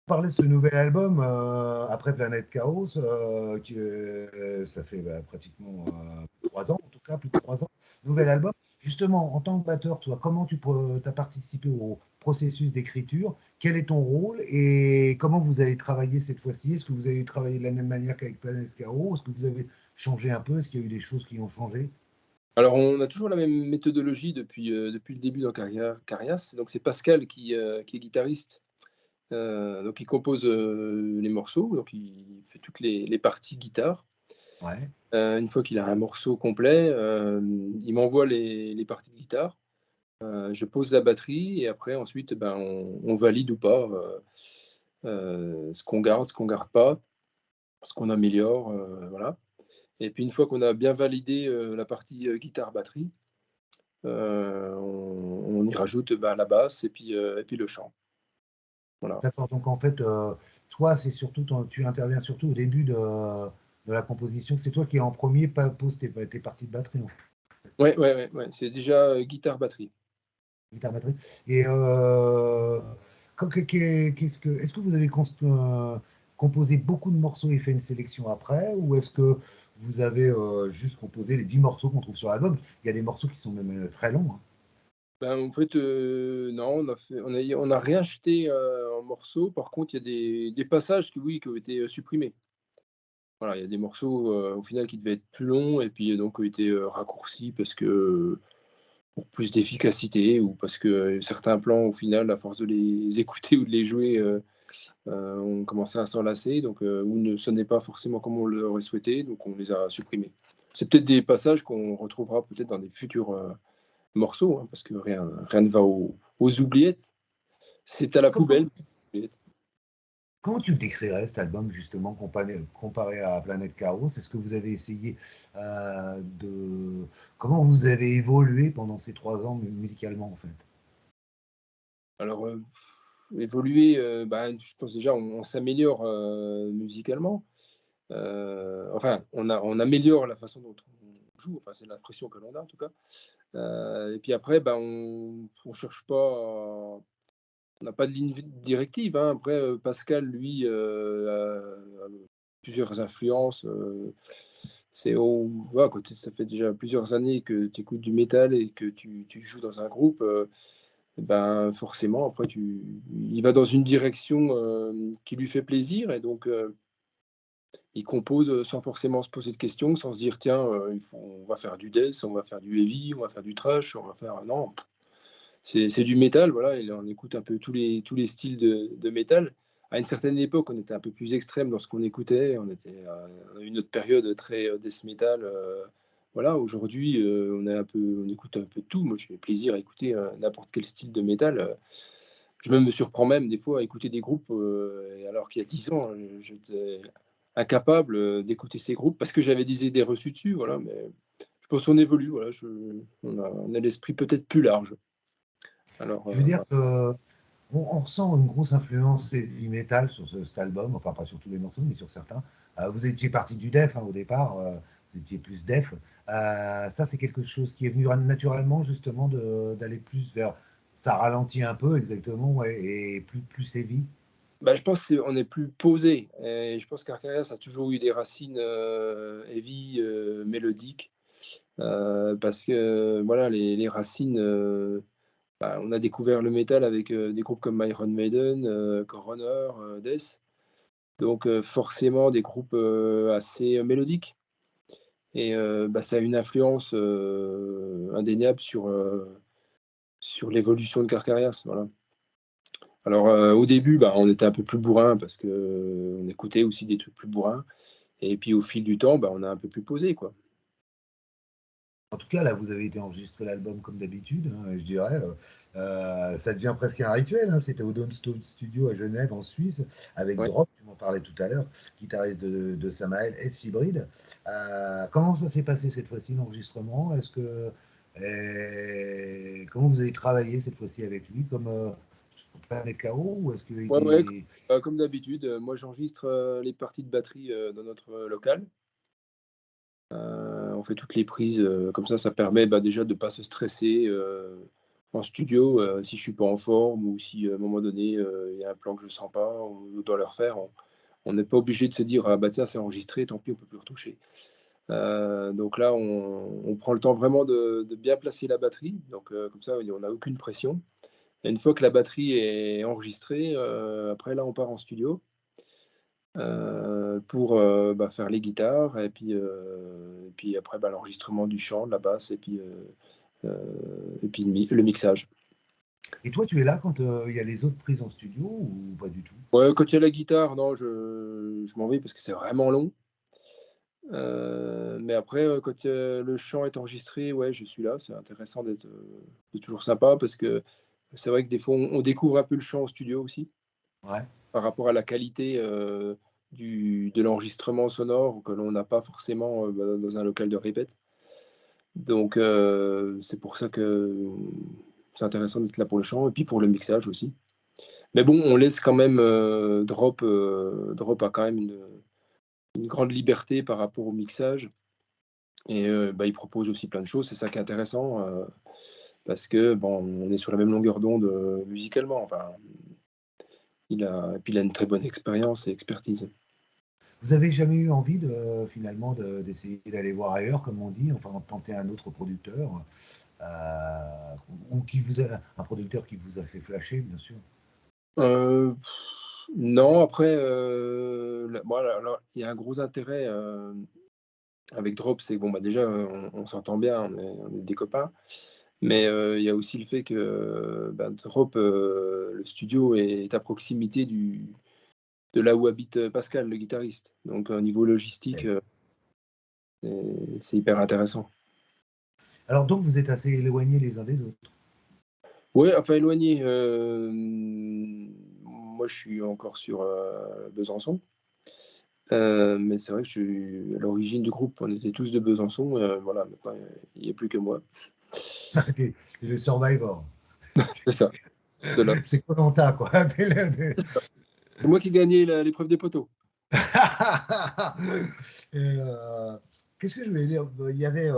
parler de ce nouvel album après Planète Chaos, ça fait pratiquement 3 ans, en tout cas, plus de 3 ans. Nouvel album. Justement, en tant que batteur, toi, comment tu as participé au processus d'écriture? Quel est ton rôle et comment vous avez travaillé cette fois-ci? Est-ce que vous avez travaillé de la même manière qu'avec Planète Chaos? Est-ce que vous avez changé un peu? Est-ce qu'il y a eu des choses qui ont changé? Alors, on a toujours la même méthodologie depuis le début dans Carias. Donc, c'est Pascal qui est guitariste. Donc, il compose les morceaux. Donc, il fait toutes les parties guitare. Ouais, Une fois qu'il a un morceau complet, il m'envoie les parties de guitare. Je pose la batterie et après, ensuite, ben, on valide ou pas ce qu'on garde, ce qu'on garde pas, ce qu'on améliore. Voilà. Et puis, une fois qu'on a bien validé la partie guitare-batterie, on y rajoute la basse et puis le chant. Voilà. d'accord. Donc en fait, toi, c'est surtout tu interviens surtout au début de la composition. C'est toi qui en premier pose tes parties de batterie, en fait, Ouais, ouais, ouais, ouais, c'est déjà guitare-batterie. guitare batterie. Et est-ce que vous avez composé beaucoup de morceaux et fait une sélection après, ou est-ce que vous avez juste composé les 10 morceaux qu'on trouve sur l'album? Il y a des morceaux qui sont même très longs, hein. Ben, en fait, non, on a rien acheté en morceaux. Par contre, il y a des passages qui ont été supprimés. Voilà, il y a des morceaux au final qui devaient être plus longs et puis donc ont été raccourcis parce que pour plus d'efficacité ou parce que certains plans, au final, à force de les écouter ou de les jouer, on commençait à s'enlacer, donc ou ne sonnaient pas forcément comme on l'aurait souhaité, donc on les a supprimés. C'est peut-être des passages qu'on retrouvera peut-être dans des futurs morceaux, hein, parce que rien ne va aux oubliettes. C'est à la Comment, poubelle. Comment tu le décrirais, cet album, justement, comparé à Planète Chaos? Est-ce que vous avez essayé de... Comment vous avez évolué pendant ces 3 ans musicalement, en fait? Alors, évoluer, je pense déjà on s'améliore musicalement. Enfin, on améliore la façon dont on joue, enfin, c'est l'impression que l'on a en tout cas. Et puis après, on cherche pas on n'a pas de ligne directive, hein. Après, Pascal, lui, a plusieurs influences, voilà, quand ça fait déjà plusieurs années que tu écoutes du métal et que tu joues dans un groupe, ben, forcément après il va dans une direction, qui lui fait plaisir et donc il compose, sans forcément se poser de questions, sans se dire: «Tiens, on va faire du death, on va faire du heavy, on va faire du thrash, on va faire» non, c'est du métal, voilà, et là, on écoute un peu tous les styles de métal. À une certaine époque, on était un peu plus extrême dans ce qu'on écoutait, on a une autre période très, death metal, voilà. Aujourd'hui, on écoute un peu de tout. Moi, j'ai plaisir à écouter, n'importe quel style de métal, je me surprends même des fois à écouter des groupes, alors qu'il y a 10 ans, j'étais incapable, d'écouter ces groupes parce que j'avais des idées reçues dessus, voilà, mais je pense qu'on évolue, voilà, on a l'esprit peut-être plus large. Alors, Je veux dire voilà. que on ressent une grosse influence heavy metal sur cet album, enfin pas sur tous les morceaux, mais sur certains. Vous étiez parti du def, hein, au départ, vous étiez plus def. Ça, c'est quelque chose qui est venu naturellement, justement, d'aller plus vers... Ça ralentit un peu, exactement, ouais, et plus heavy. Je pense qu'on est plus posé et je pense qu'Arcarias a toujours eu des racines, heavy, mélodiques, parce que voilà les racines, on a découvert le métal avec, des groupes comme Iron Maiden, Coroner, Death, donc forcément des groupes, assez mélodiques et ça a une influence, indéniable sur l'évolution de Carcarias, voilà. Alors, au début, on était un peu plus bourrin parce qu'on écoutait aussi des trucs plus bourrins et puis au fil du temps, on a un peu plus posé, quoi. En tout cas, là, vous avez été enregistrer l'album comme d'habitude, hein, je dirais. Ça devient presque un rituel, hein. C'était au Dawn Stone Studio à Genève, en Suisse, avec Ouais. Drop, tu m'en parlais tout à l'heure, guitariste de Samael, ex-hybride. Comment ça s'est passé cette fois-ci, l'enregistrement? Comment vous avez travaillé cette fois-ci avec lui, comme sur Planet Chaos, ou est-ce qu'il Ouais, ouais, est... comme d'habitude, moi j'enregistre, les parties de batterie, dans notre, local. On fait toutes les prises, comme ça permet, déjà de pas se stresser, en studio, si je suis pas en forme ou si à un moment donné, il y a un plan que je sens pas, on doit le refaire, on n'est pas obligé de se dire: «Ah bah tiens, c'est enregistré, tant pis, on peut plus retoucher». Donc là, on prend le temps vraiment de bien placer la batterie, donc comme ça, on n'a aucune pression et une fois que la batterie est enregistrée, après là, on part en studio, pour, bah, faire les guitares et puis après, bah, l'enregistrement du chant, de la basse et puis le mixage. Et toi, tu es là quand il y a les autres prises en studio ou pas du tout? Ouais, quand il y a la guitare, non, je m'en vais parce que c'est vraiment long. Mais après, quand, le chant est enregistré, ouais, je suis là. C'est intéressant c'est toujours sympa parce que c'est vrai que des fois, on découvre un peu le chant au studio aussi, Ouais. par rapport à la qualité, de l'enregistrement sonore que l'on n'a pas forcément, bah, dans un local de répète. Donc c'est pour ça que c'est intéressant d'être là pour le chant et puis pour le mixage aussi. Mais bon, on laisse quand même, Drop a quand même une grande liberté par rapport au mixage et bah, il propose aussi plein de choses. C'est ça qui est intéressant, parce que, bon, on est sur la même longueur d'onde, musicalement. Enfin, il a une très bonne expérience et expertise. Vous avez jamais eu envie de finalement d'essayer d'aller voir ailleurs, comme on dit, enfin de tenter un autre producteur, ou qui vous a un producteur qui vous a fait flasher, bien sûr? Heu, non, après, là bon, alors, il y a un gros intérêt, avec Drop, c'est que bon, bah, déjà, on s'entend bien, on est des copains. Mais, il y a aussi le fait que, bah, Drop, le studio est à proximité de là où habite, Pascal, le guitariste. Donc au niveau logistique, Ouais. c'est hyper intéressant. Alors donc vous êtes assez éloignés les uns des autres? Ouais, enfin éloigné, moi je suis encore sur, Besançon, mais c'est vrai que je suis à l'origine du groupe, on était tous de Besançon, voilà, maintenant il y a plus que moi. Tu le survivor. C'est ça, de là. C'est Koh-Lanta quoi. Tu le C'est moi qui ai gagné l'épreuve des poteaux. et qu'est-ce que je voulais dire? Il y avait,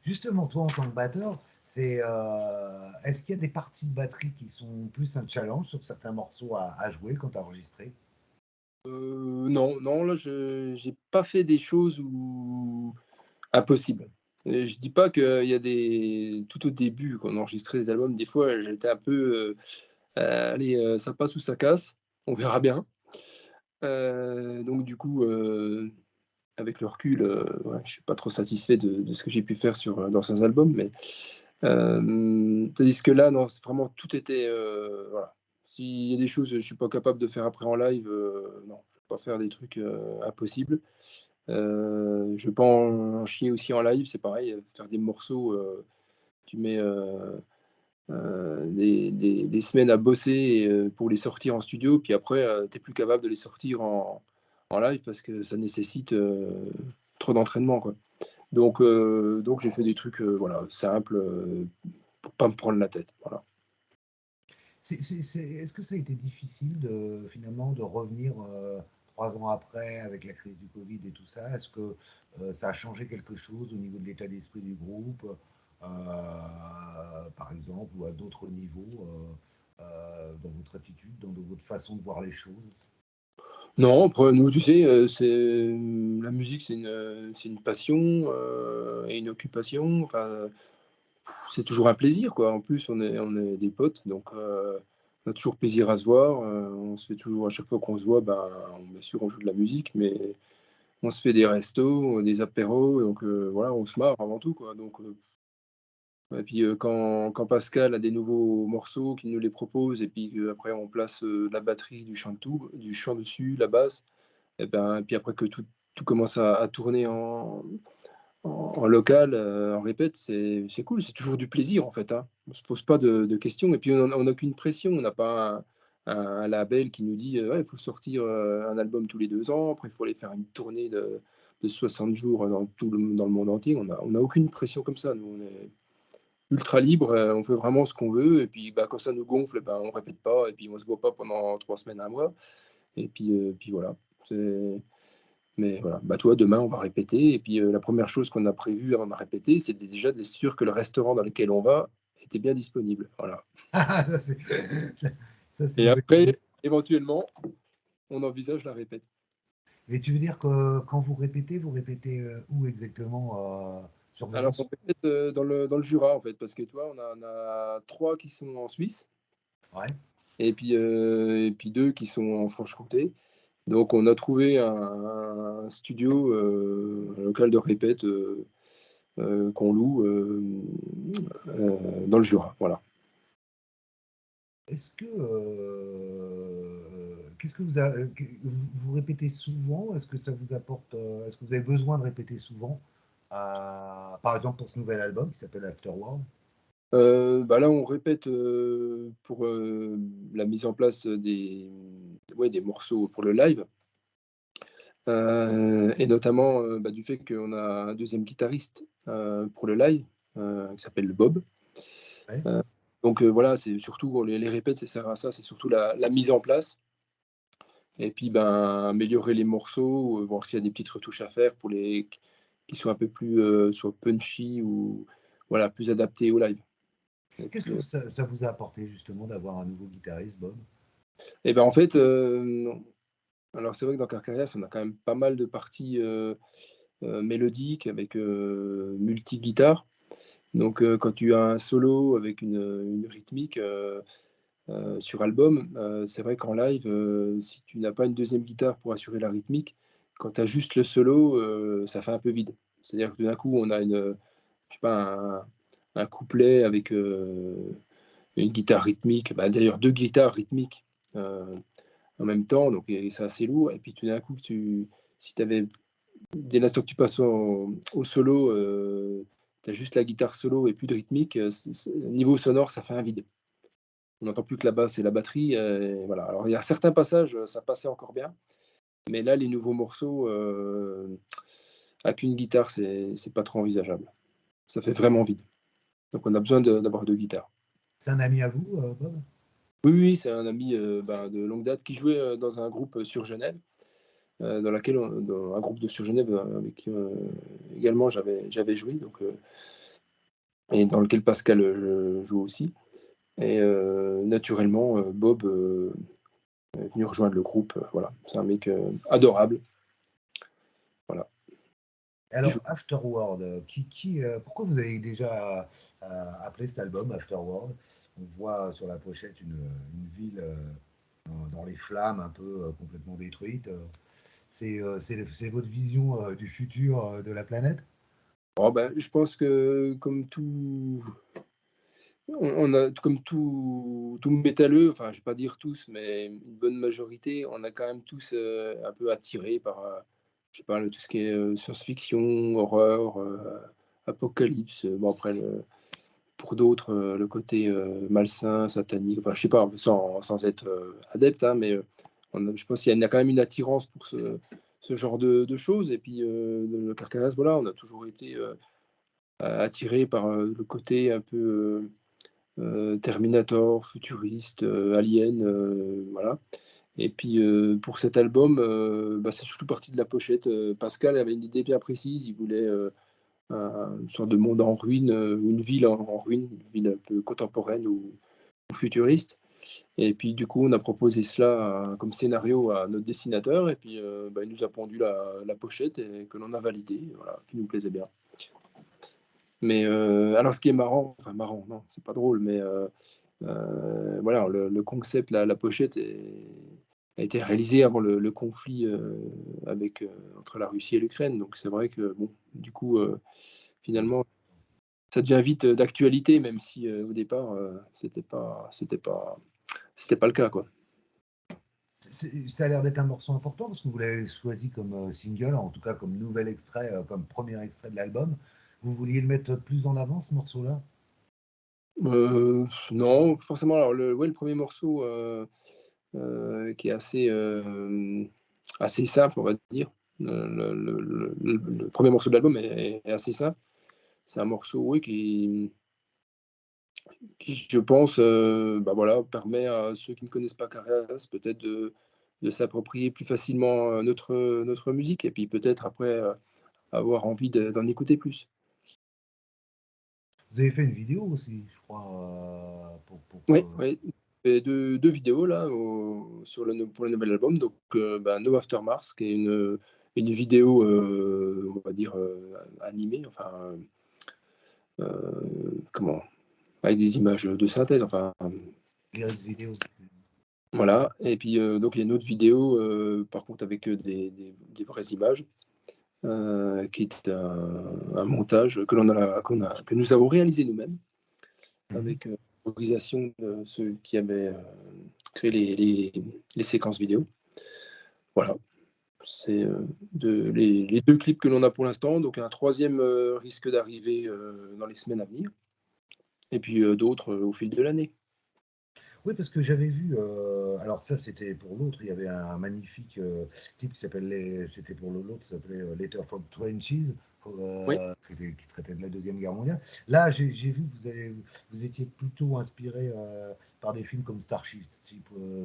justement toi en tant que batteur, est-ce qu'il y a des parties de batterie qui sont plus un challenge sur certains morceaux à jouer quand tu as enregistré? Non, non, là, je j'ai pas fait des choses où impossibles. Je dis pas qu'il y a des tout au début, quand on enregistrait des albums, des fois, j'étais un peu, allez, ça passe ou ça casse, on verra bien. Donc du coup, avec le recul, ouais, je suis pas trop satisfait de ce que j'ai pu faire sur, d'anciens albums, mais tandis que là, non, c'est vraiment tout était, voilà. S'il y a des choses, je suis pas capable de faire après en live, non, je vais pas faire des trucs, impossibles. Je vais pas en chier aussi en live, c'est pareil, faire des morceaux, tu mets, des semaines à bosser et pour les sortir en studio, puis après, tu es plus capable de les sortir en live parce que ça nécessite, trop d'entraînement, quoi. Donc j'ai fait des trucs, voilà, simples, pour pas me prendre la tête, voilà. Est-ce que ça a été difficile finalement de revenir 3 ans après avec la crise du Covid et tout ça? Est-ce que ça a changé quelque chose au niveau de l'état d'esprit du groupe, par exemple, ou à d'autres niveaux dans votre attitude, dans votre façon de voir les choses? Non, après nous, tu sais, la musique, c'est une passion, et une occupation, enfin, c'est toujours un plaisir, quoi. En plus, on est des potes, donc on a toujours plaisir à se voir, on se fait toujours à chaque fois qu'on se voit, ben, bien sûr, on joue de la musique, mais on se fait des restos, des apéros, donc voilà, on se marre avant tout, quoi, donc et puis, quand Pascal a des nouveaux morceaux, qu'il nous les propose et puis qu'après on place, la batterie, du chant dessus, la basse et ben, puis après que tout commence à tourner en local, en répète, c'est cool, c'est toujours du plaisir, en fait, hein. On se pose pas de questions et puis on n'a aucune pression. On n'a pas un label qui nous dit: «Ouais, il faut sortir, un album tous les 2 ans, après il faut aller faire une tournée de 60 jours dans le monde entier». On a aucune pression comme ça. Nous, on est ultra libre, on fait vraiment ce qu'on veut et puis, bah, quand ça nous gonfle, ben, on répète pas et puis on se voit pas pendant 3 semaines, un mois et puis voilà. C'est mais voilà, bah, tu vois, demain, on va répéter et puis, la première chose qu'on a prévue avant de répéter, c'est déjà d'être sûr que le restaurant dans lequel on va était bien disponible. Voilà. Ça, c'est Et une bonne idée. après, éventuellement, on envisage la répète. Et tu veux dire que quand vous répétez où exactement sur Alors, on Besançon? répète dans le Jura, en fait, parce que tu vois, on a 3 qui sont en Suisse, Ouais. et puis 2 qui sont en Franche-Comté. Donc, on a trouvé un studio, un local de répète qu'on loue dans le Jura. Voilà. Est-ce que qu'est-ce que vous répétez souvent? Est-ce que ça vous apporte est-ce que vous avez besoin de répéter souvent? Par exemple pour ce nouvel album qui s'appelle Afterworld. Bah, là, on répète pour la mise en place des morceaux pour le live. Et notamment bah, du fait qu'on a un deuxième guitariste pour le live qui s'appelle Bob. Ouais. Donc voilà, c'est surtout les répètes, ça sert à ça, c'est surtout la mise en place. Et puis ben, améliorer les morceaux, voir s'il y a des petites retouches à faire pour les qui soient un peu plus soit punchy ou voilà, plus adaptés au live. Et Qu'est-ce puis, que ça vous a apporté justement d'avoir un nouveau guitariste, Bob? et ben en fait, alors c'est vrai que dans Carcass, on a quand même pas mal de parties mélodiques avec multi-guitares. Donc, quand tu as un solo avec une rythmique sur album, c'est vrai qu'en live, si tu n'as pas une deuxième guitare pour assurer la rythmique, quand tu as juste le solo, ça fait un peu vide. C'est-à-dire que tout d'un coup, on a je sais pas, un couplet avec une guitare rythmique, bah, d'ailleurs 2 guitares rythmiques en même temps, donc et c'est assez lourd. Et puis tout d'un coup, si tu avais dès l'instant que tu passes au solo, tu as juste la guitare solo et plus de rythmique, niveau sonore, ça fait un vide. On n'entend plus que la basse et la batterie, voilà. Alors il y a certains passages, ça passait encore bien, mais là, les nouveaux morceaux, avec une guitare, c'est pas trop envisageable. Ça fait vraiment vide. Donc on a besoin d'avoir 2 guitares. C'est un ami à vous, Bob? Oui, oui, c'est un ami, ben, de longue date qui jouait, dans un groupe, sur Genève, dans un groupe de sur Genève, avec qui, également j'avais joué, donc et dans lequel Pascal, joue aussi. Et naturellement, Bob, est venu rejoindre le groupe, voilà. C'est un mec, adorable, voilà. Qui joue. Alors, Afterworld, pourquoi vous avez déjà appelé cet album Afterworld? On voit sur la pochette une ville dans les flammes, un peu complètement détruite. C'est votre vision du futur de la planète? Oh bah, je pense que comme tout on a comme tout métalleux, enfin, je vais pas dire tous, mais une bonne majorité, on a quand même tous, un peu attirés par, je sais pas, tout ce qui est, science-fiction, horreur, apocalypse, bon après pour d'autres, le côté, malsain, satanique, enfin je sais pas, sans être, adepte, hein, mais, je pense qu'il y a quand même une attirance pour ce genre de choses. Et puis, le Carcass, voilà, on a toujours été, attirés par, le côté un peu, Terminator, futuriste, Alien, voilà. Et puis, pour cet album, bah, c'est surtout parti de la pochette. Pascal avait une idée bien précise. Il voulait, une sorte de monde en ruine, une ville en ruine, une ville un peu contemporaine ou futuriste. Et puis du coup, on a proposé cela comme scénario à notre dessinateur et puis, bah, il nous a pondu la pochette et que l'on a validé, voilà, qui nous plaisait bien. Mais, alors ce qui est marrant, enfin marrant, non, c'est pas drôle, mais, voilà, le concept, la pochette a été réalisée avant le conflit, entre la Russie et l'Ukraine. Donc c'est vrai que bon, du coup, Oui. finalement, ça devient vite, d'actualité, même si, au départ, c'était pas le cas, quoi. Ça a l'air d'être un morceau important parce que vous l'avez choisi comme single, en tout cas comme nouvel extrait, comme premier extrait de l'album. Vous vouliez le mettre plus en avant, ce morceau-là? Non, forcément. Alors le 1er morceau, qui est assez simple, on va dire. Le 1er morceau de l'album est assez simple. C'est un morceau, oui, qui je pense, bah, voilà, permet à ceux qui ne connaissent pas Carcass peut-être de s'approprier plus facilement, notre musique et puis peut-être après, avoir envie d'en écouter plus. Vous avez fait une vidéo aussi, je crois, Oui, oui. Et deux vidéos là pour le nouvel album. Donc, No After Mars, qui est une vidéo, on va dire, animée, enfin, comment, avec des images de synthèse, enfin, lyrics vidéo. voilà. Et puis, donc, il y a une autre vidéo, par contre, avec des vraies images, qui est un montage que nous avons réalisé nous-mêmes, avec l'autorisation de ceux qui avaient créé les séquences vidéo. Voilà. C'est les deux clips que l'on a pour l'instant. Donc, un troisième risque d'arriver dans les semaines à venir. Et puis d'autres au fil de l'année. Oui, parce que j'avais vu, alors ça c'était pour l'autre, il y avait un magnifique clip qui s'appelle, c'était pour l'autre, ça s'appelait Letter from Trenches, Oui. qui traitait de la Deuxième Guerre mondiale. Là, j'ai vu que vous étiez plutôt inspiré par des films comme Starship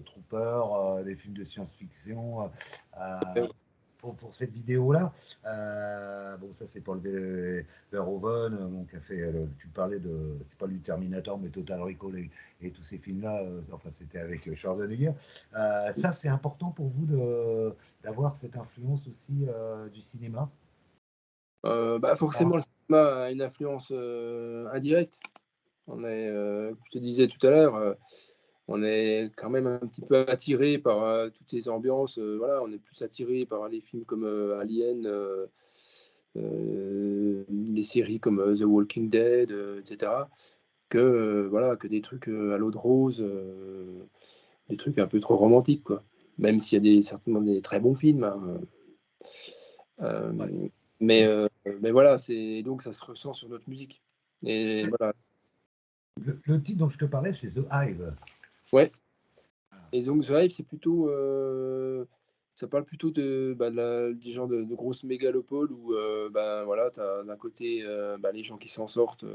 Trooper, des films de science-fiction. Pour cette vidéo-là, bon, ça c'est pour le Verhoeven, qui a fait, tu parlais de, c'est pas lui Terminator, mais Total Recall et tous ces films-là, enfin c'était avec Schwarzenegger. Ça c'est important pour vous d'avoir cette influence aussi du cinéma? Forcément, le cinéma a une influence indirecte. Je te disais tout à l'heure, on est quand même un petit peu attiré par toutes ces ambiances. Voilà, on est plus attiré par les films comme Alien, les séries comme The Walking Dead, etc., que des trucs à l'eau de rose, des trucs un peu trop romantiques, quoi. Même s'il y a certainement des très bons films, hein. Ouais. Mais voilà, donc ça se ressent sur notre musique. Et voilà. Le titre dont je te parlais, c'est The Hive. Ouais. Et donc The Hive, c'est plutôt, ça parle plutôt du genre de grosses mégalopoles où voilà, tu as d'un côté les gens qui s'en sortent.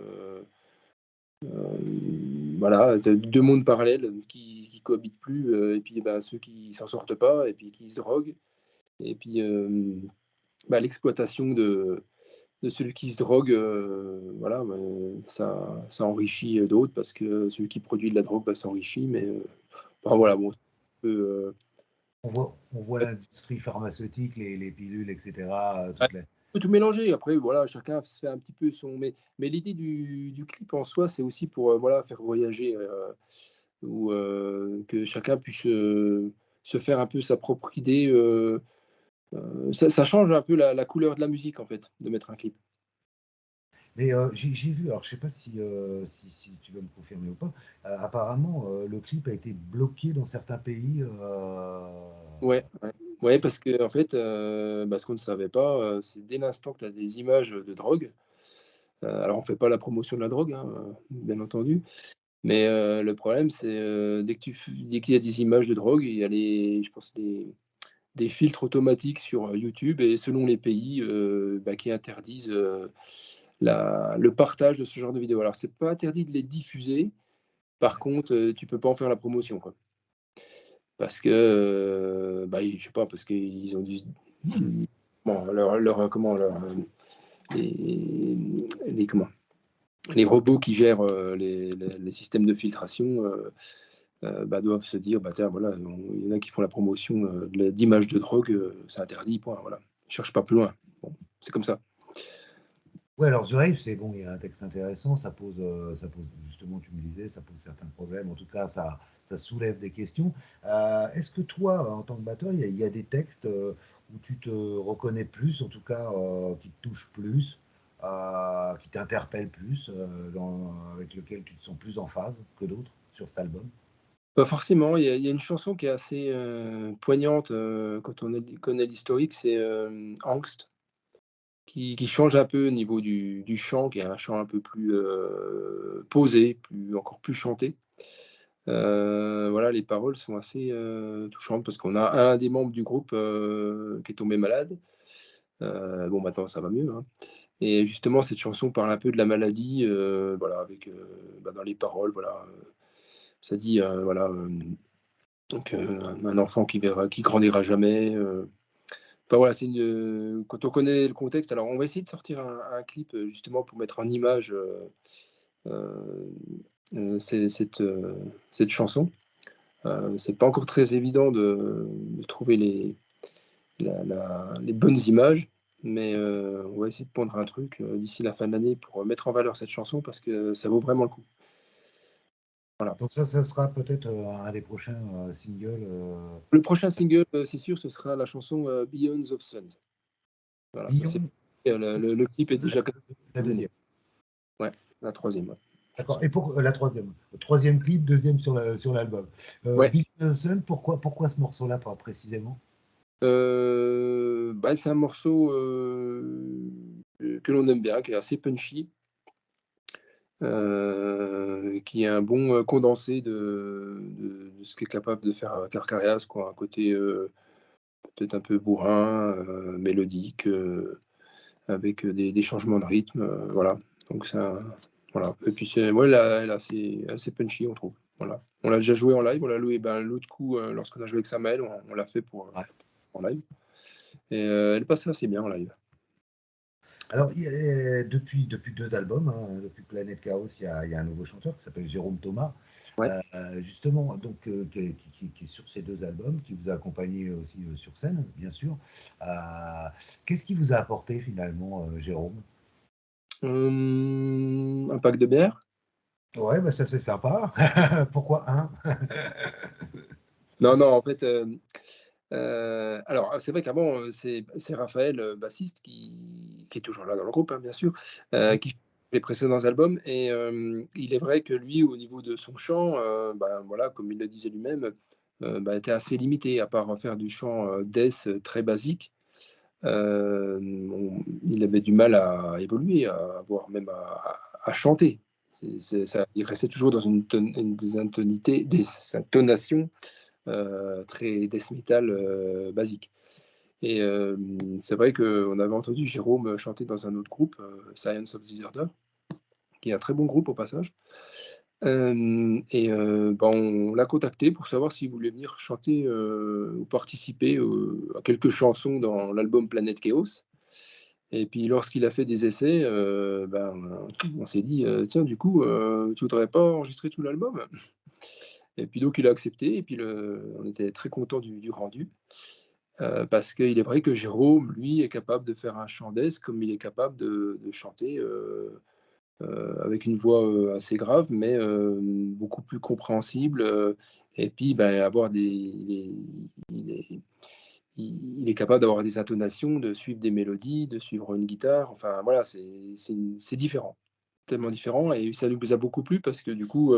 Voilà, tu as deux mondes parallèles qui cohabitent plus, et puis ceux qui s'en sortent pas, et puis qui se droguent. Et puis l'exploitation de celui qui se drogue, voilà, ça enrichit d'autres parce que celui qui produit de la drogue s'enrichit. Mais enfin, voilà, bon, On voit l'industrie pharmaceutique, les pilules, etc. Toutes les... on peut tout mélanger. Après, voilà, chacun se fait un petit peu son. Mais l'idée du clip en soi, c'est aussi pour voilà, faire voyager, ou que chacun puisse se faire un peu sa propre idée. Ça change un peu la couleur de la musique, en fait, de mettre un clip. Mais j'ai vu, alors je sais pas si tu vas me confirmer ou pas, apparemment le clip a été bloqué dans certains pays. Ouais, ouais. Ouais, parce que en fait, ce qu'on ne savait pas, c'est dès l'instant que tu as des images de drogue, alors on fait pas la promotion de la drogue, hein, bien entendu, mais le problème c'est, dès qu'il y a des images de drogue, il y a je pense des filtres automatiques sur, YouTube, et selon les pays, qui interdisent, le partage de ce genre de vidéos. Alors c'est pas interdit de les diffuser, par contre, tu peux pas en faire la promotion, quoi. Parce que, je sais pas, parce qu'ils ont dû bon, les robots qui gèrent les systèmes de filtration doivent se dire, tiens, voilà, il y en a qui font la promotion d'images de drogue, c'est interdit, point, voilà. Cherche pas plus loin. Bon, c'est comme ça. Ouais, alors The Hive, c'est bon, il y a un texte intéressant, ça pose justement, tu me disais, ça pose certains problèmes, en tout cas, ça soulève des questions. Est-ce que toi, en tant que batteur, il y a des textes où tu te reconnais plus, en tout cas, qui te touchent plus, qui t'interpellent plus, avec lesquels tu te sens plus en phase que d'autres sur cet album? Pas forcément, il y a une chanson qui est assez poignante quand on connaît l'historique, c'est Angst. Qui change un peu au niveau du chant, qui est un chant un peu plus posé, encore plus chanté. Voilà, les paroles sont assez touchantes parce qu'on a un des membres du groupe qui est tombé malade. Bon, maintenant ça va mieux, hein. Et justement, cette chanson parle un peu de la maladie, voilà, avec dans les paroles, voilà, ça dit voilà, un enfant qui grandira jamais. Enfin voilà, quand on connaît le contexte, alors on va essayer de sortir un clip justement pour mettre en image cette chanson. C'est pas encore très évident de trouver les bonnes images, mais on va essayer de pondre un truc d'ici la fin de l'année pour mettre en valeur cette chanson parce que ça vaut vraiment le coup. Voilà. Donc ça sera peut-être un des prochains singles. Le prochain single, c'est sûr, ce sera la chanson Billions of Suns. Voilà, ça c'est Billon, le clip est déjà la terminé. deuxième. Ouais, la troisième D'accord. chanson. Et pour la troisième. Le troisième clip, deuxième sur l'album. Ouais. Billy Nelson, pourquoi ce morceau-là, pas précisément? Bah, c'est un morceau que l'on aime bien, qui est assez punchy, qui est un bon condensé de ce qu'est capable de faire Carcarias, quoi. Un côté peut-être un peu bourrin, mélodique, avec des changements de rythme, voilà. Donc ça, voilà. Et puis c'est, ouais, là, elle est assez punchy, on trouve. Voilà. On l'a déjà joué en live, on l'a loué. Ben, l'autre coup, lorsqu'on a joué avec Samuel, on l'a fait Ouais. en live. Et elle passait assez bien en live. Alors, depuis deux albums, hein, depuis Planète Chaos, il y a un nouveau chanteur qui s'appelle Jérôme Thomas, Ouais. justement, donc, qui est sur ces deux albums, qui vous a accompagné aussi sur scène, bien sûr. Qu'est-ce qui vous a apporté finalement, Jérôme? Un pack de bière? Ouais, bah ça c'est sympa. Pourquoi un? Non, non, en fait, alors, c'est vrai qu'avant, c'est Raphaël, bassiste qui est toujours là dans le groupe, hein, bien sûr, Oui, qui fait les précédents albums et il est vrai que lui, au niveau de son chant, ben, voilà, comme il le disait lui-même, bah, était assez limité à part faire du chant, death très basique. Il avait du mal à évoluer, voire même à chanter. C'est ça, il restait toujours dans des intonités, des intonations très death metal basique. Et c'est vrai qu'on avait entendu Jérôme chanter dans un autre groupe, Science of Disorder, qui est un très bon groupe au passage. Et bah, on l'a contacté pour savoir s'il voulait venir chanter ou participer à quelques chansons dans l'album Planète Chaos. Et puis lorsqu'il a fait des essais, ben, on s'est dit tiens, du coup, tu voudrais pas enregistrer tout l'album? Et puis donc il a accepté, et puis on était très content du rendu. Parce qu'il est vrai que Jérôme, lui, est capable de faire un chant death comme il est capable de chanter, avec une voix, assez grave, mais beaucoup plus compréhensible, et puis, ben, avoir des il est capable d'avoir des intonations, de suivre des mélodies, de suivre une guitare, enfin voilà, c'est différent, tellement différent, et ça nous a beaucoup plu parce que du coup,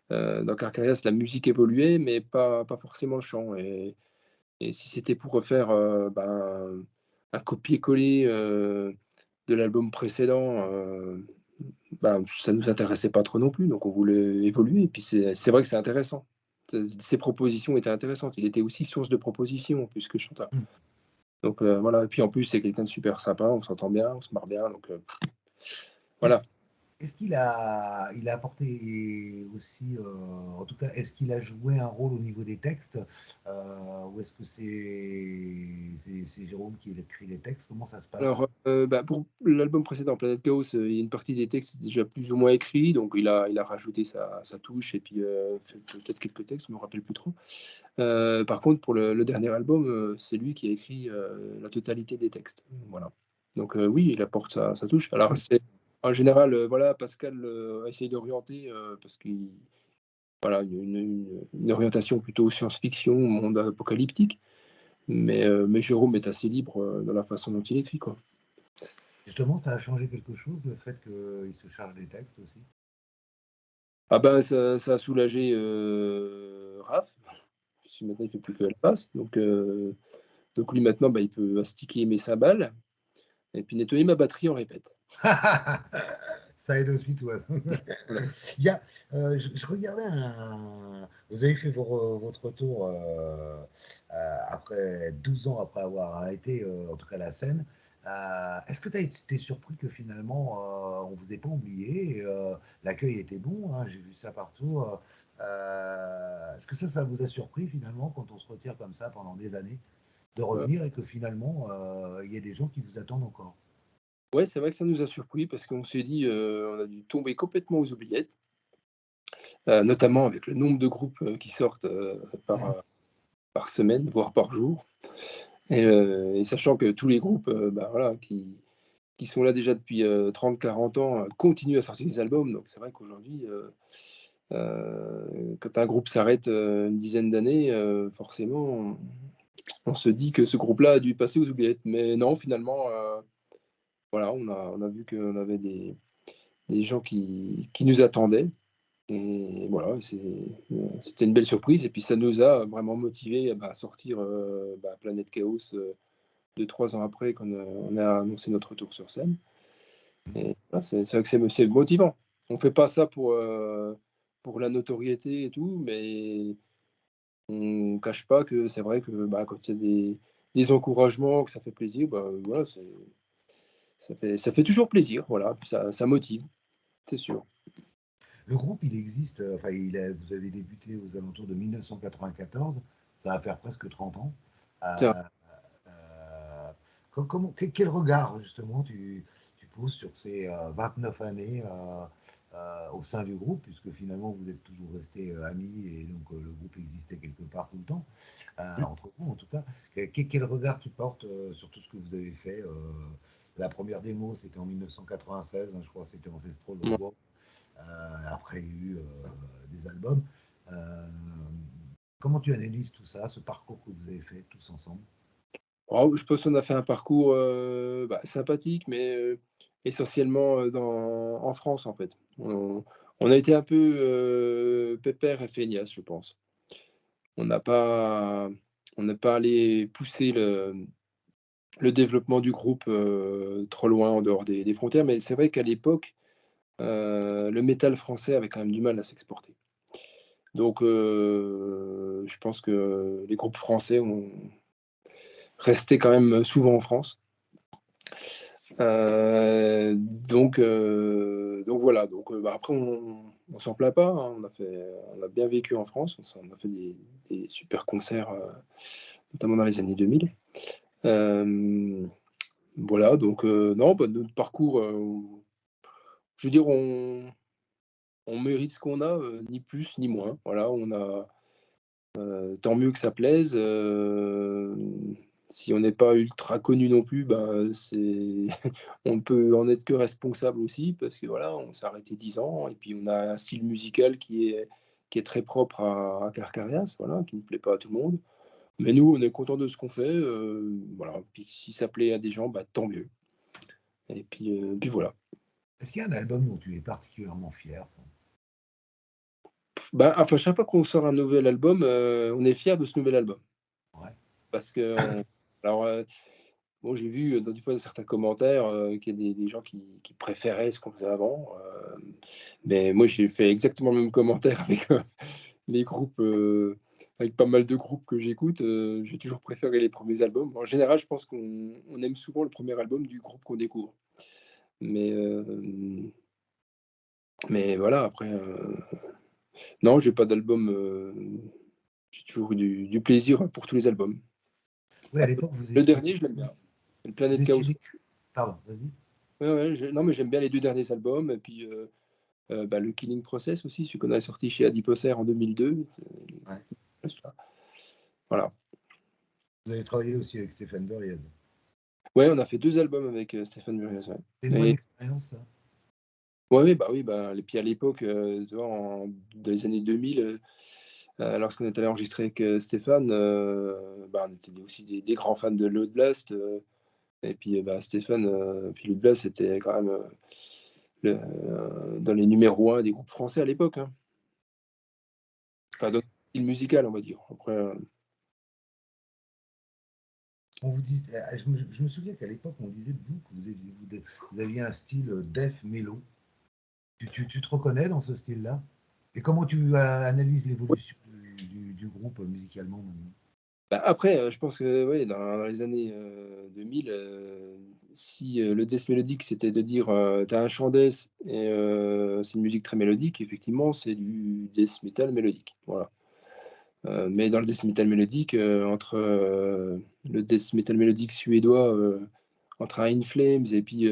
dans Carcarias, la musique évoluait, mais pas forcément le chant, et si c'était pour refaire, ben, un copier-coller, de l'album précédent, ben, ça nous intéressait pas trop non plus, donc on voulait évoluer, et puis c'est vrai que c'est intéressant. Ses propositions étaient intéressantes. Il était aussi source de propositions plus que chanteur. mmh. Donc voilà, et puis en plus, c'est quelqu'un de super sympa, on s'entend bien, on se marre bien, donc Est-ce voilà. il a apporté aussi, en tout cas, est-ce qu'il a joué un rôle au niveau des textes, ou est-ce que c'est Jérôme qui a écrit les textes? Comment ça se passe? Alors, bah, pour l'album précédent, Planète Chaos, il y a une partie des textes déjà plus ou moins écrits, donc il a rajouté sa touche, et puis fait peut-être quelques textes, je me rappelle plus trop. Par contre, pour le dernier album, c'est lui qui a écrit, la totalité des textes. Voilà. Donc oui, il apporte sa touche. Alors c'est en général, voilà, Pascal, essaye d'orienter, parce qu'il voilà, une orientation plutôt science-fiction, monde apocalyptique, mais Jérôme est assez libre, dans la façon dont il écrit, quoi. Justement, ça a changé quelque chose, le fait qu'il se charge des textes aussi? Ah ben, ça a soulagé, Raph, parce que maintenant il fait plus que Elpas, donc lui maintenant, bah, il peut astiquer mes cymbales et puis nettoyer ma batterie en répète. Ça aide aussi, toi. Voilà. Il y a, je regardais vous avez fait votre retour après 12 ans après avoir arrêté, en tout cas la scène. Est-ce que tu as été surpris que finalement on vous ait pas oublié et, l'accueil était bon, hein, j'ai vu ça partout. Est-ce que ça vous a surpris finalement quand on se retire comme ça pendant des années, de Heu, revenir et que finalement il y a des gens qui vous attendent encore? Ouais, c'est vrai que ça nous a surpris parce qu'on s'est dit, on a dû tomber complètement aux oubliettes, notamment avec le nombre de groupes, qui sortent, Ouais. par semaine, voire par jour et sachant que tous les groupes, bah, voilà, qui sont là déjà depuis, 30-40 ans, continuent à sortir des albums. Donc c'est vrai qu'aujourd'hui, quand un groupe s'arrête, une dizaine d'années, forcément, on se dit que ce groupe-là a dû passer aux oubliettes. Mais non, finalement, voilà, on a vu qu'on avait des gens qui nous attendaient et voilà, c'était une belle surprise et puis ça nous a vraiment motivés, bah, à sortir, bah, Planète Chaos, 2-3 ans après on a annoncé notre retour sur scène et voilà, c'est vrai que c'est motivant. On fait pas ça pour la notoriété et tout, mais on cache pas que c'est vrai que, bah, quand il y a des encouragements, que ça fait plaisir, bah, voilà, ça fait toujours plaisir, voilà, ça motive, c'est sûr. Le groupe, il existe, enfin, vous avez débuté aux alentours de 1994, ça va faire presque 30 ans. Ça Euh, euh, quel regard, justement, tu poses sur ces 29 années au sein du groupe, puisque finalement, vous êtes toujours restés amis et donc le groupe existait quelque part tout le temps, entre vous en tout cas. Quel regard tu portes sur tout ce que vous avez fait la première démo, c'était en 1996, hein, je crois, c'était Ancestral War. Après, il y a eu des albums. Euh, Comment tu analyses tout ça, ce parcours que vous avez fait tous ensemble? Oh, je pense qu'on a fait un parcours, bah, sympathique, mais, essentiellement, en France, en fait. On a été un peu, pépère et feignasse, je pense. On n'a pas on n'est pas allé pousser le développement du groupe, trop loin en dehors des frontières, mais c'est vrai qu'à l'époque, le métal français avait quand même du mal à s'exporter. Donc, je pense que les groupes français ont resté quand même souvent en France. Heu, donc voilà, bah, après on s'en plaint pas, hein. On a bien vécu en France, on a fait des super concerts, notamment dans les années 2000. Hem, voilà donc non, bah, notre parcours, je veux dire on mérite ce qu'on a, ni plus ni moins. Voilà, tant mieux que ça plaise, si on n'est pas ultra connu non plus, ben, c'est on ne peut en être que responsable aussi parce que voilà, on s'est arrêté 10 ans et puis on a un style musical qui est très propre à Carcarias, voilà, qui ne plaît pas à tout le monde. Mais nous, on est content de ce qu'on fait, voilà, puis si ça plaît à des gens, bah, tant mieux et puis voilà. Est-ce qu'il y a un album dont tu es particulièrement fier, toi? Bah, enfin, chaque fois qu'on sort un nouvel album, on est fiers de ce nouvel album Ouais. parce qu'on alors, bon, j'ai vu, dans des fois certains commentaires, qu'il y a des gens qui préféraient ce qu'on faisait avant, mais moi j'ai fait exactement le même commentaire avec, les groupes, avec pas mal de groupes que j'écoute, j'ai toujours préféré les premiers albums. En général, je pense qu'on aime souvent le premier album du groupe qu'on découvre. Mais, mais voilà, après, non, j'ai pas d'album, j'ai toujours eu du plaisir pour tous les albums. Oui, à l'époque, Le dernier, je l'aime bien, le vous Planète étiez Chaos. des... Pardon, vas-y. Ouais, ouais, non, mais j'aime bien les 2 derniers albums et puis, bah, le Killing Process aussi, celui qu'on a sorti chez Adiposer en 2002, Ouais. celui-là. Voilà. Vous avez travaillé aussi avec Stéphane Buriel. Ouais, on a fait 2 albums avec, Stéphane Muriez, ouais C'est une bonne et expérience, ça. ouais, oui, bah et puis à l'époque, tu vois, dans les années 2000, lorsqu'on est allé enregistrer avec, Stéphane, bah, on était aussi des grands fans de Load Blast, et puis, bah, Stéphane, puis Load Blast, c'était quand même, dans les numéros 1 des groupes français à l'époque, hein. Enfin, dans le style musical, on va dire. Après, On vous dit, je me souviens qu'à l'époque, on disait de vous que vous aviez un style death mellow. Tu te reconnais dans ce style-là? Et comment tu analyses l'évolution du groupe musicalement maintenant? bah, après, je pense que oui, dans les années, 2000, si, le death mélodique, c'était de dire, tu as un chant death et c'est une musique très mélodique, effectivement, c'est du death metal mélodique, voilà. Mais dans le death metal mélodique, entre, le death metal mélodique suédois, entre un In Flames et puis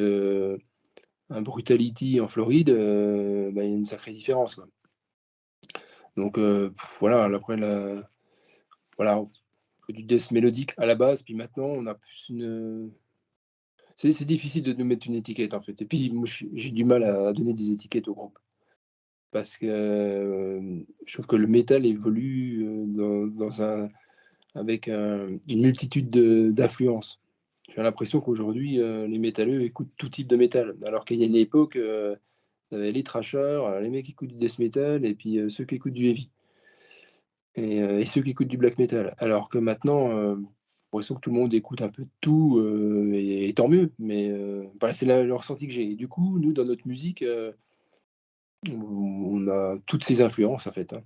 un Brutality en Floride, il y a une sacrée différence, quoi. Donc voilà, après voilà, on fait du death mélodique à la base, puis maintenant on a plus une. C'est difficile de nous mettre une étiquette en fait. Et puis moi j'ai du mal à donner des étiquettes au groupe. Parce que je trouve que le métal évolue avec une multitude d'influences. J'ai l'impression qu'aujourd'hui, les métalleux écoutent tout type de métal. Alors qu'il y a une époque, les thrashers, les mecs qui écoutent du death metal et puis ceux qui écoutent du heavy. Et ceux qui écoutent du black metal. Alors que maintenant, j'ai l'impression que tout le monde écoute un peu de tout, et tant mieux. Mais voilà, c'est le ressenti que j'ai. Et du coup, nous, dans notre musique, on a toutes ces influences, en fait, hein.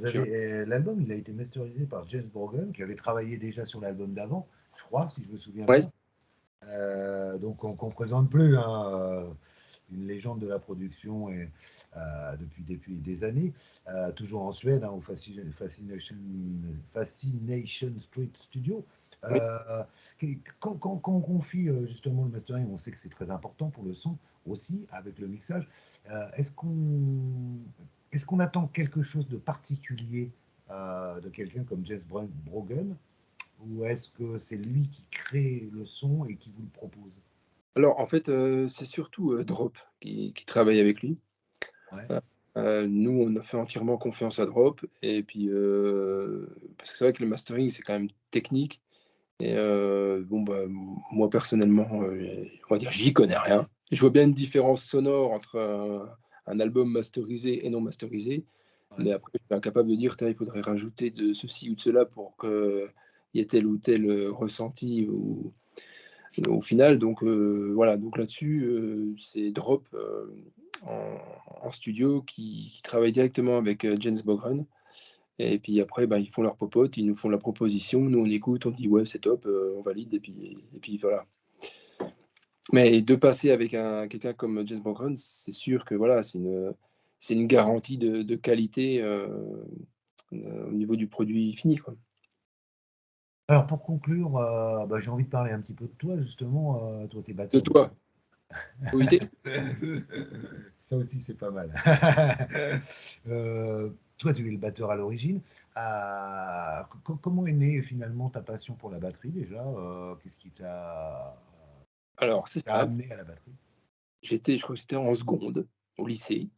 L'album, il a été masterisé par James Brogan, qui avait travaillé déjà sur l'album d'avant, je crois, si je me souviens Ouais, bien. Donc on ne présente plus, hein, une légende de la production depuis des années, toujours en Suède, hein, au Fascination Street Studio. oui. Quand on confie justement le mastering, on sait que c'est très important pour le son aussi, avec le mixage. Est-ce qu'on attend quelque chose de particulier de quelqu'un comme Jeff Brogan, ou est-ce que c'est lui qui crée le son et qui vous le propose? Alors, en fait, c'est surtout, Drop qui travaille avec lui. Ouais. Nous, on a fait entièrement confiance à Drop et puis, parce que c'est vrai que le mastering, c'est quand même technique et bon, bah, moi personnellement, on va dire, j'y connais rien. Je vois bien une différence sonore entre un album masterisé et non masterisé, Ouais. mais après, je suis incapable de dire: «Tiens, il faudrait rajouter de ceci ou de cela pour qu'il y ait tel ou tel, ressenti ou au final». Donc voilà, donc là-dessus, c'est Drop, en studio qui travaille directement avec, James Bogren et puis après, bah, ils font leur popote, ils nous font la proposition, nous on écoute, on dit: «Ouais, c'est top, on valide» et puis voilà. Mais de passer avec quelqu'un comme James Bogren, c'est sûr que voilà, c'est une garantie de qualité, au niveau du produit fini, quoi. Alors pour conclure, bah, j'ai envie de parler un petit peu de toi justement. Toi, tu es De batteur de toi, groupe. OIT? Ça aussi, c'est pas mal. Toi, tu es le batteur à l'origine. Comment est née finalement ta passion pour la batterie déjà? Qu'est-ce Alors qui c'est t'a simple, amené à la batterie? je crois que c'était en seconde, au lycée.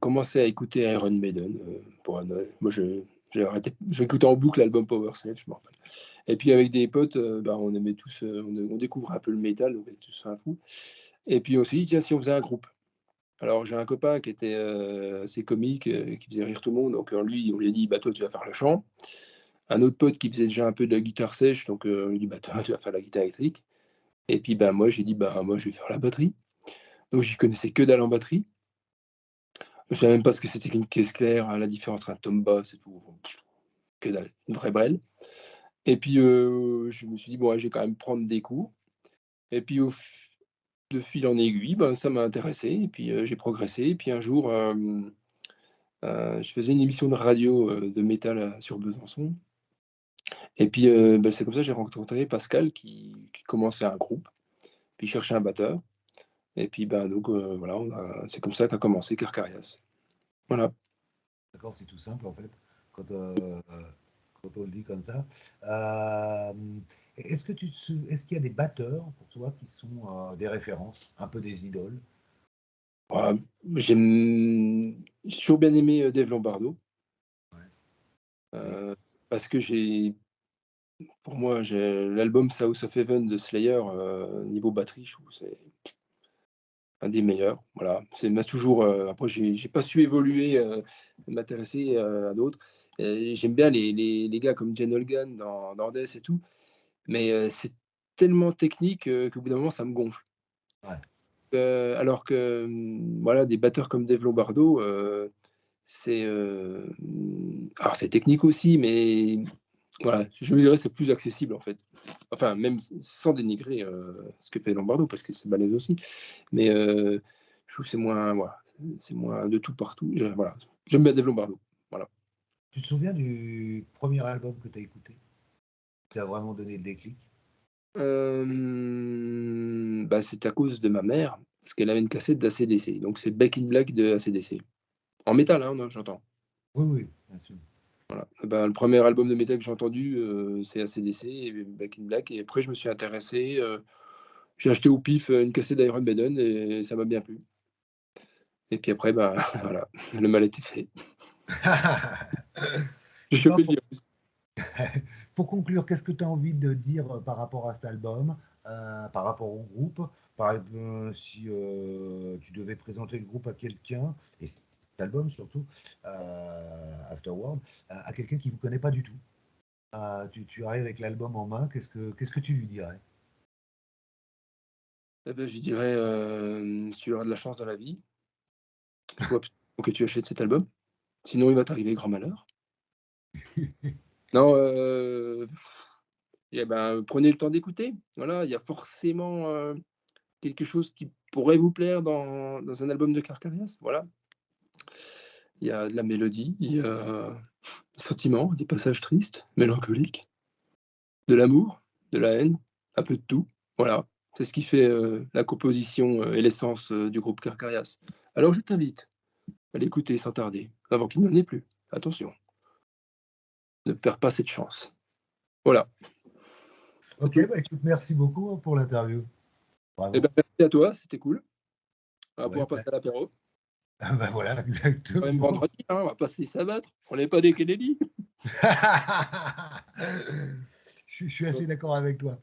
Commencé à écouter Iron Maiden, pour un moi j'ai arrêté j'écoutais en boucle l'album Power Slave, je me rappelle. Et puis avec des potes, bah, on aimait tous, on découvrait un peu le métal, donc on était tous un fou. Et puis on s'est dit: «Tiens, si on faisait un groupe?» Alors j'ai un copain qui était, assez comique, qui faisait rire tout le monde, donc lui, on lui a dit: «Bah, toi, tu vas faire le chant». Un autre pote qui faisait déjà un peu de la guitare sèche, donc on lui dit: «Bah, toi, tu vas faire la guitare électrique». Et puis, bah, moi, j'ai dit: «Bah, moi, je vais faire la batterie». Donc j'y connaissais que dalle en batterie. Je savais même pas ce que c'était qu'une caisse claire, hein, la différence entre un tom bass et tout, que dalle, une vraie brêle. Et puis, je me suis dit: «Bon, ouais, je vais quand même prendre des cours» et puis de fil en aiguille, ben, ça m'a intéressé et puis, j'ai progressé et puis un jour, je faisais une émission de radio, de métal, sur Besançon et puis, bah, c'est comme ça que j'ai rencontré Pascal qui commençait un groupe, puis il cherchait un batteur et puis, ben, donc, voilà, c'est comme ça qu'a commencé Carcarias. Voilà. D'accord, c'est tout simple en fait, quand, euh, quand on le dit comme ça. Euh, est-ce qu'il y a des batteurs pour toi qui sont des références, un peu des idoles? Voilà, j'ai toujours bien aimé, Dave Lombardo, Ouais. Oui. heu, parce que pour moi, j'ai l'album South of Heaven de Slayer, niveau batterie, je trouve que c'est un des meilleurs, voilà. C'est m'a toujours, après j'ai pas su évoluer, m'intéresser, à d'autres et j'aime bien les gars comme Jen Holgan dans Death et tout, mais c'est tellement technique, qu'au bout d'un moment, ça me gonfle. Ouais. Alors que, voilà, des batteurs comme Dave Lombardo, c'est, alors c'est technique aussi, mais voilà, je me dirais c'est plus accessible en fait. Enfin même sans dénigrer, ce que fait Lombardo parce que c'est balèze aussi. Mais, je trouve que c'est moins voilà, c'est moins de tout partout. Voilà, j'aime bien Dave Lombardo, voilà. Tu te souviens du premier album que tu as écouté? t'a vraiment donné le déclic? C'est à cause de ma mère, parce qu'elle avait une cassette d'ACDC, donc c'est Back in Black de ACDC. En métal, hein, non, j'entends. Oui, oui, bien sûr. Voilà. Le premier album de métal que j'ai entendu, c'est AC/DC et Back in Black et après je me suis intéressé, j'ai acheté au pif, une cassette d'Iron Maiden et ça m'a bien plu et puis après, voilà, le mal était fait. J'ai Et toi, chopé le virus. pour conclure, qu'est-ce que tu as envie de dire par rapport à cet album, par rapport au groupe? Par exemple, si tu devais présenter le groupe à quelqu'un, et cet album surtout, Afterworld, à quelqu'un qui ne vous connaît pas du tout. Tu arrives avec l'album en main, qu'est-ce que tu lui dirais? Je dirais, si tu auras de la chance dans la vie, il faut absolument que tu achètes cet album, sinon il va t'arriver grand malheur. Non, prenez le temps d'écouter. Voilà, il y a forcément, quelque chose qui pourrait vous plaire dans un album de Carcass, voilà. Il y a de la mélodie, il y a des sentiments, des passages tristes, mélancoliques, de l'amour, de la haine, un peu de tout. Voilà, c'est ce qui fait, la composition, et l'essence, du groupe Carcass. Alors je t'invite à l'écouter sans tarder, avant qu'il n'en ait plus. Attention, ne perds pas cette chance. Voilà, c'est Ok, tout. bah écoute, merci beaucoup pour l'interview. Bravo. Merci à toi, c'était cool. On va Ouais, pouvoir passer à l'apéro. bah voilà, Quand même exactement. vendredi, hein, on va pas se laisser abattre. On n'est pas des Kennedy. Je suis assez d'accord avec toi.